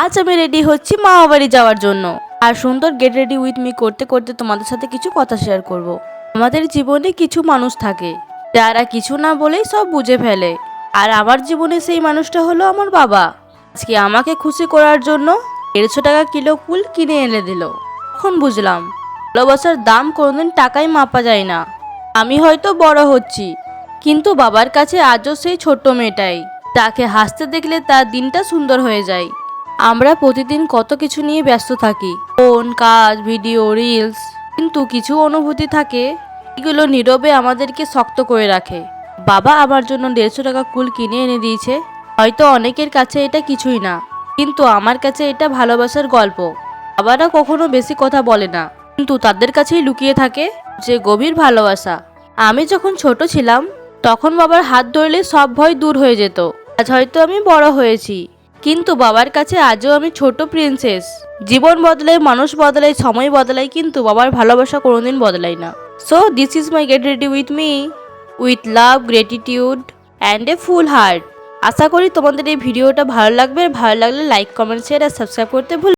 আজ আমি রেডি হচ্ছি মামা বাড়ি যাওয়ার জন্য। আর সুন্দর গেট রেডি উইথ মি করতে করতে তোমাদের সাথে কিছু কথা শেয়ার করব। আমাদের জীবনে কিছু মানুষ থাকে যারা কিছু না বলেই সব বুঝে ফেলে। আর আমার জীবনে সেই মানুষটা হলো আমার বাবা। আজকে আমাকে খুশি করার জন্য 150 টাকা কিলো কুল কিনে এনে দিল। তখন বুঝলাম ভালোবাসার দাম কোনোদিন টাকায় মাপা যায় না। আমি হয়তো বড় হচ্ছি, কিন্তু বাবার কাছে আজও সেই ছোট্ট মেয়েটাই, তাকে হাসতে দেখলে তার দিনটা সুন্দর হয়ে যায়। আমরা প্রতিদিন কত কিছু নিয়ে ব্যস্ত থাকি, ফোন, কাজ, ভিডিও, রিলস, কিন্তু কিছু অনুভূতি থাকে এগুলো নীরবে আমাদেরকে শক্ত করে রাখে। বাবা আমার জন্য 150 টাকা কুল কিনে এনে দিয়েছে। হয়তো অনেকের কাছে এটা কিছুই না, কিন্তু আমার কাছে এটা ভালোবাসার গল্প। বাবারা কখনো বেশি কথা বলে না, কিন্তু তাদের কাছেই লুকিয়ে থাকে যে গভীর ভালোবাসা। আমি যখন ছোট ছিলাম তখন বাবার হাত ধরলে সব ভয় দূর হয়ে যেত। আজ হয়তো আমি বড় হয়েছি, কিন্তু বাবার কাছে আজও আমি ছোট প্রিন্সেস। জীবন বদলায়, মানুষ বদলায়, সময় বদলায়, কিন্তু বাবার ভালোবাসা কোনোদিন বদলায় না। So this is my get ready with me, with love, gratitude and a full heart. আশা করি তোমাদের এই ভিডিওটা ভালো লাগবে। ভালো লাগলে লাইক, কমেন্ট, শেয়ার আর সাবস্ক্রাইব করতে ভুল